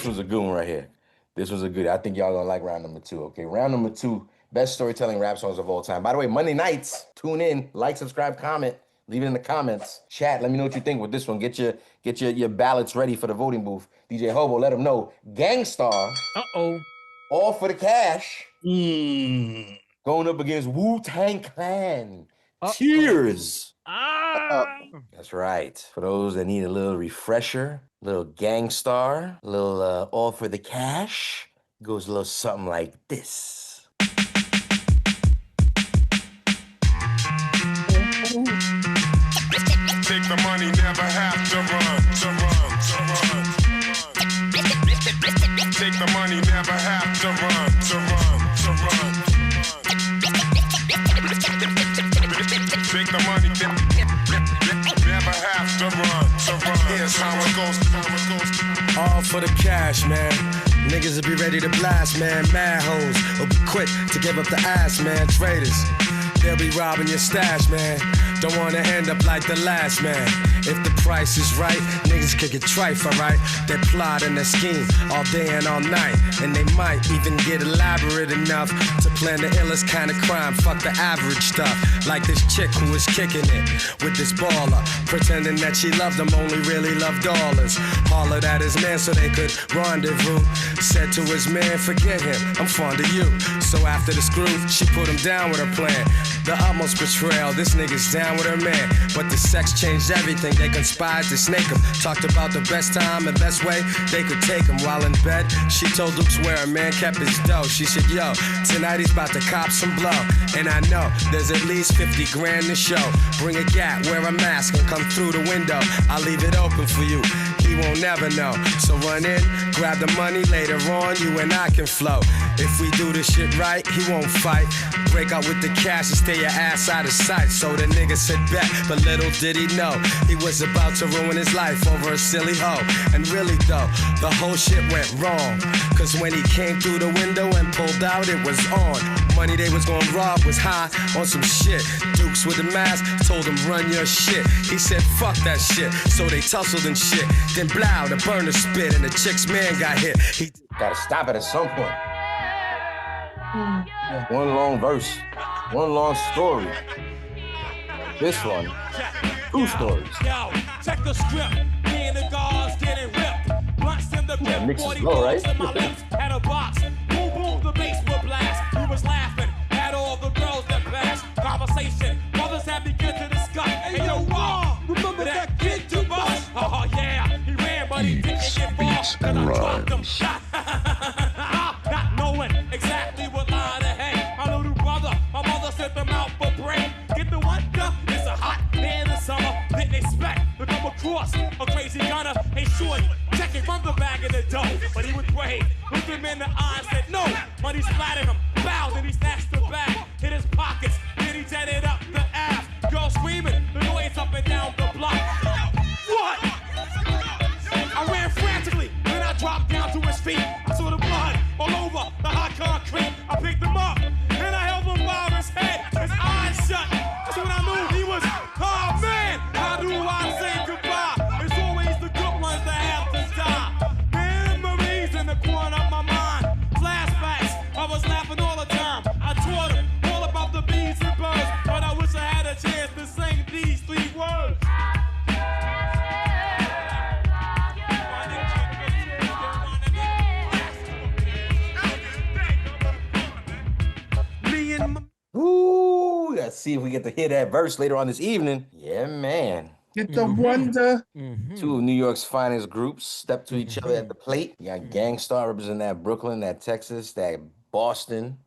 this was a good one right here. This was a good. I think y'all gonna like round number 2. Okay, round number 2, best storytelling rap songs of all time. By the way, Monday nights, tune in, like, subscribe, comment, leave it in the comments, chat. Let me know what you think with this one. Get your ballots ready for the voting booth. DJ Hobo, let them know. Gangstar. All for the cash. Going up against Wu-Tang Clan. TEARZ. That's right. For those that need a little refresher, a little Gangstar, a little all for the cash, goes a little something like this. Take the money, never have to run. Take the money, never have to run. Take the money, never have to run. Here's how it goes. All for the cash, man. Niggas will be ready to blast, man. Mad hoes will be quick to give up the ass, man. Traitors, they'll be robbing your stash, man. Don't wanna end up like the last man. If the price is right, niggas could get trife, alright? They plot and they scheme all day and all night. And they might even get elaborate enough to plan the illest kind of crime. Fuck the average stuff. Like this chick who was kicking it with this baller, pretending that she loved him, only really loved dollars. Hollered at his man so they could rendezvous. Said to his man, forget him, I'm fond of you. So after the screw, she put him down with her plan. The utmost betrayal, this nigga's down with her man. But the sex changed everything, they conspired to snake him. Talked about the best time and best way they could take him. While in bed, she told Dukes where her man kept his dough. She said, yo, tonight he's about to cop some blow. And I know there's at least 50 grand to show. Bring a gat, wear a mask, and come through the window. I'll leave it open for you, he won't never know. So run in, grab the money, later on you and I can flow. If we do this shit right, he won't fight. Break out with the cash and stay your ass out of sight. So the nigga said bet, but little did he know he was about to ruin his life over a silly hoe. And really though, the whole shit went wrong. Cause when he came through the window and pulled out, it was on. Money they was gonna rob was high on some shit. Dukes with the mask told him run your shit. He said fuck that shit, so they tussled and shit. Then blow, the burner spit and the chick's man got hit. He gotta stop it at some point. One long verse, one long story. This one, 2 stories. Yo, check the script. Me and the guards getting ripped. Blunts in the grip. Mix is low, right? Had a box. Boom, boom, the bass would blast. We was laughing at all the girls that passed. Conversation. Mothers had begun to discuss. Hey, yo, Raw, remember that kid to bust? Oh, yeah. He ran, but he didn't get far. Cause I dropped him. Not knowing exactly what line to hang. My little brother, my mother sent them out for break. Get the wonder, it's a hot day in the summer. Didn't expect to come across a crazy gunner. Hey, short, checking from the bag of the dough. But he was brave, looked him in the eye and said no. Money splattered him, bowed and he snatched the bag. Hit his pockets, then he jetted up the ass. Girl screaming, the noise up and down the block. What? I ran frantically, then I dropped down to his feet. I saw the blood all over the hot concrete. I picked him up, then I held him by his head, his eyes shut. That's when I knew he was, oh man, how do I say goodbye? It's always the good ones that have to die. Memories in the corner of my mind, flashbacks, I was laughing all the time. I taught him all about the bees and birds, but I wish I had a chance to sing these 3 words. Ooh, let's see if we get to hear that verse later on this evening. Yeah, man. Get the wonder. 2 of New York's finest groups step to each other at the plate. You got Gangstar representing that Brooklyn, that Texas, that Boston,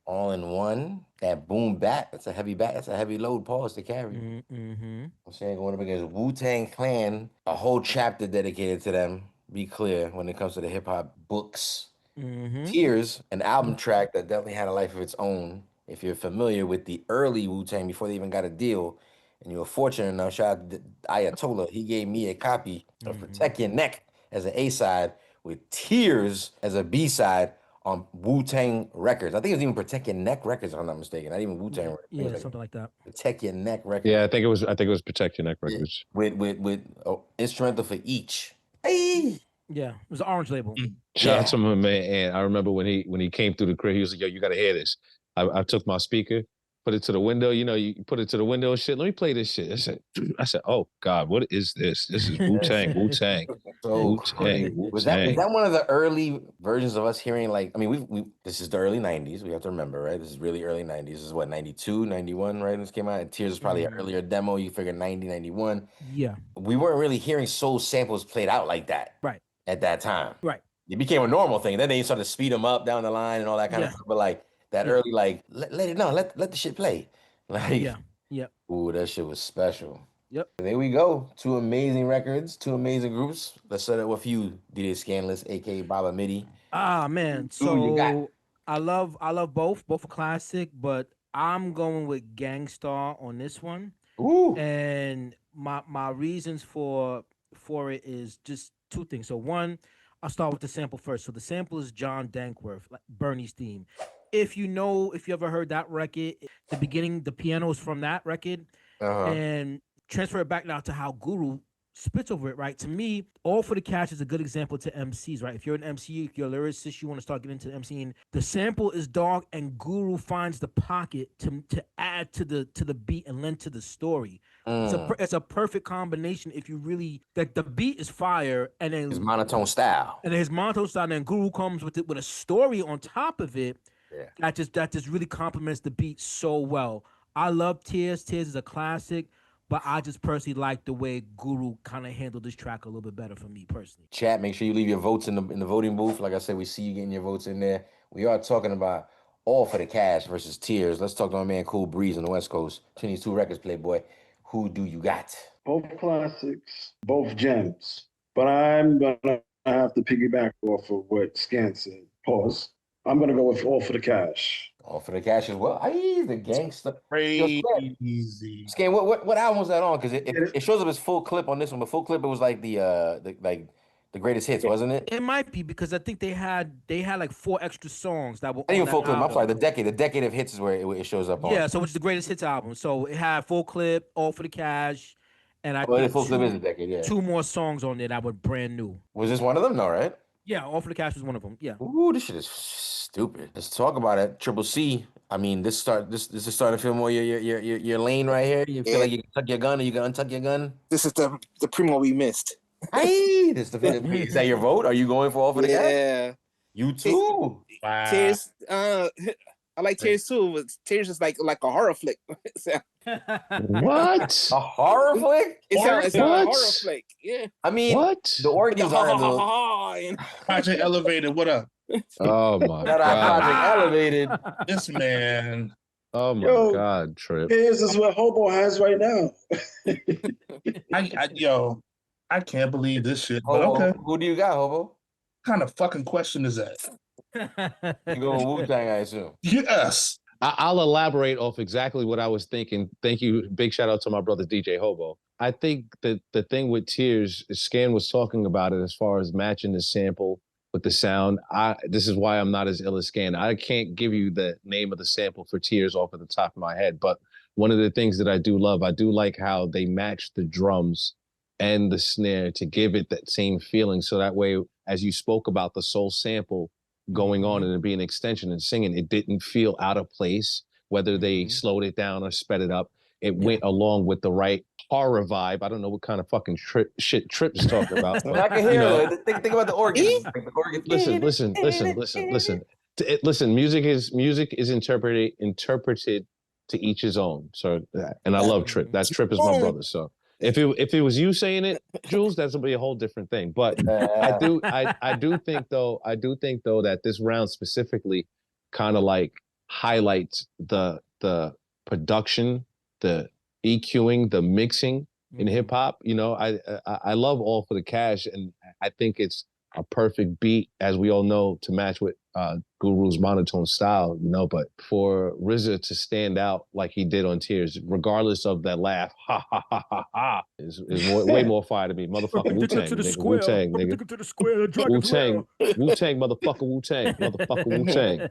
all in one. That boom bat, that's a heavy bat, that's a heavy load, pause to carry. I'm saying going up against Wu-Tang Clan, a whole chapter dedicated to them. Be clear when it comes to the hip hop books. TEARZ, an album track that definitely had a life of its own. If you're familiar with the early Wu-Tang before they even got a deal, and you were fortunate enough, shout out to Ayatollah, he gave me a copy of Protect Your Neck as an A-side with TEARZ as a B-side on Wu-Tang Records. I think it was even Protect Your Neck Records, if I'm not mistaken. Not even Wu-Tang Records. Yeah, like something like that. Protect Your Neck Records. Yeah, I think it was Protect Your Neck Records. With instrumental for each. Hey! Yeah, it was an orange label. Shout out to my man. And I remember when he came through the crib, he was like, "Yo, you gotta hear this." I took my speaker, put it to the window. You know, you put it to the window and shit. Let me play this shit. I said, "Oh God, what is this? This is Wu-Tang, Wu-Tang, So Wu-Tang, crazy. Was that Wu-Tang." one of the early versions of us hearing like? I mean, we this is the early '90s. We have to remember, right? This is really early '90s. This is what 92, 91, right? When this came out. And Tears was probably an earlier demo. You figure 90, 91. Yeah. We weren't really hearing soul samples played out like that. Right. At that time. Right. It became a normal thing. Then they started to speed them up down the line and all that kind of stuff. But like that early, like let it know, let the shit play. Like, ooh, that shit was special. Yep. There we go. Two amazing records, two amazing groups. Let's start with you, DJ Scandalous, aka Baba Midi. Ah man, so I love both are classic, but I'm going with Gangstar on this one. Ooh. And my reasons for it is just two things. So one, I'll start with the sample first. So the sample is John Dankworth, like Bernie's theme. If you ever heard that record, the beginning, the piano is from that record, and transfer it back now to how Guru spits over it, right? To me, All for the Cash is a good example to MCs, right? If you're an MC, if you're a lyricist, you want to start getting into MCing, the sample is dark and Guru finds the pocket to add to the beat and lend to the story. It's a perfect combination if you really, like, the beat is fire and then his monotone style. And then Guru comes with a story on top of it. Yeah. That just really complements the beat so well. I love Tears. Tears is a classic. But I just personally like the way Guru kind of handled this track a little bit better for me personally. Chat, make sure you leave your votes in the voting booth. Like I said, we see you getting your votes in there. We are talking about All for the Cash versus Tears. Let's talk to my man Cool Breeze on the West Coast. Between these two records, Playboy, who do you got? Both classics, both gems. But I'm gonna have to piggyback off of what Scan said. Pause. I'm gonna go with All for the Cash. All for the Cash as well. He's the gangster. Crazy. Scan, what album was that on? Because it shows up as full clip on this one, but full clip it was like the greatest hits, wasn't it? It might be because I think they had like 4 extra songs that were. Not even full clip. I'm sorry, the decade of hits is where it shows up on. Yeah, so it's the greatest hits album. So it had full clip, All for the Cash, and I think full clip is the decade. Yeah, 2 more songs on there that were brand new. Was this one of them? No, right? Yeah, All for the Cash was one of them. Yeah. Ooh, this shit is stupid. Let's talk about it. Triple C. I mean, this is starting to feel more your lane right here. You feel like you can tuck your gun or you can untuck your gun. This is the primo we missed. Hey, is that your vote? Are you going for All for the Cash? Yeah. You too. Wow. Tears. I like Tears too. But Tears is like a horror flick. What? A horror flick? It's a horror flick. Yeah. I mean, what? The organs are Project Elevated. What up? Oh my God. Project Elevated. This man. Oh my God, Trip. Tears is what Hobo has right now. I can't believe this shit. Hobo, but okay. Who do you got, Hobo? What kind of fucking question is that? You going Wu-Tang, I assume. Yes. I'll elaborate off exactly what I was thinking. Thank you. Big shout out to my brother DJ Hobo. I think that the thing with Tears, Scan was talking about it as far as matching the sample with the sound. This is why I'm not as ill as Scan. I can't give you the name of the sample for Tears off of the top of my head, but one of the things that I do love, I do like how they match the drums and the snare to give it that same feeling. So that way, as you spoke about the soul sample going on and it being an extension and singing, it didn't feel out of place, whether they slowed it down or sped it up. It went along with the right horror vibe. I don't know what kind of fucking shit Trip is talking about. I can hear it. Think about the organs. Listen. Music is interpreted to each his own. So, and I love Trip. Trip is my brother. So if it was you saying it, Jules, that's gonna be a whole different thing. But I do think though that this round specifically kind of like highlights the production, the EQing, the mixing in hip hop. You know, I love All for the Cash, and I think it's a perfect beat, as we all know, to match with Guru's monotone style, you know, but for RZA to stand out like he did on Tears, regardless of that laugh, ha, ha, ha, ha, ha, is way more fire to me. Motherfucker Wu-Tang, nigga. Wu-Tang, nigga. Wu-Tang, Wu-Tang, motherfucker Wu-Tang, motherfucker Wu-Tang.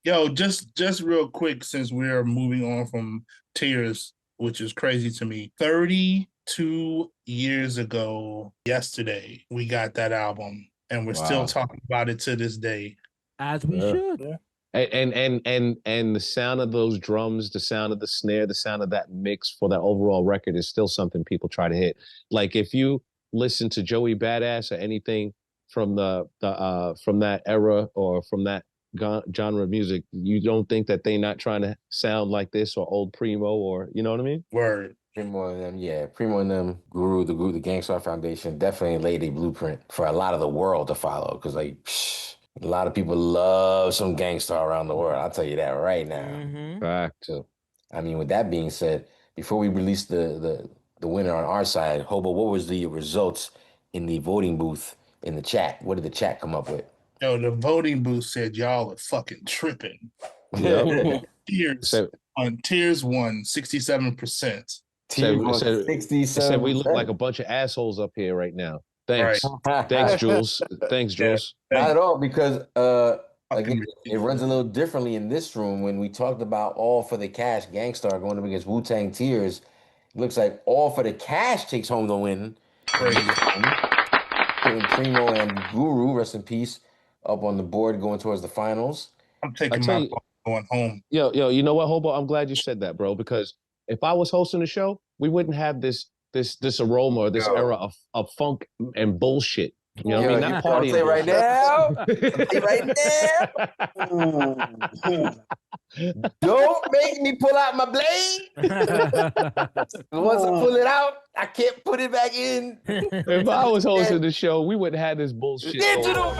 Yo, just real quick, since we're moving on from Tears, which is crazy to me, 30 2 years ago yesterday, we got that album, and we're still Wow. talking about it to this day. As we should. And the sound of those drums, the sound of the snare, the sound of that mix for that overall record is still something people try to hit. Like if you listen to Joey Badass or anything from from that era or from that genre of music, you don't think that they not trying to sound like this or old Primo or you know what I mean? Word. Primo and them, yeah. Primo and them, Guru, the Gangstar Foundation definitely laid a blueprint for a lot of the world to follow. Because like, a lot of people love some Gangstar around the world. I'll tell you that right now. Fact. So, I mean, with that being said, before we release the winner on our side, Hobo, what was the results in the voting booth in the chat? What did the chat come up with? Yo, the voting booth said y'all are fucking tripping. Yep. TEARZ on TEARZ won 67%. Said we look like a bunch of assholes up here right now. Thanks. Right. Thanks, Jules. Thanks, Jules. Not at all, because again, it runs a little differently in this room. When we talked about All for the Cash Gangstar going up against Wu-Tang TEARZ, it looks like All for the Cash takes home the win. Putting Primo and Guru, rest in peace, up on the board going towards the finals. I'm taking my going home. Yo, you know what, Hobo? I'm glad you said that, bro, because if I was hosting the show, we wouldn't have this aroma or this era of funk and bullshit. You know what I mean? Not partying. I'll say right now. Don't make me pull out my blade. Once I pull it out, I can't put it back in. If I was hosting the show, we wouldn't have this bullshit. Digital.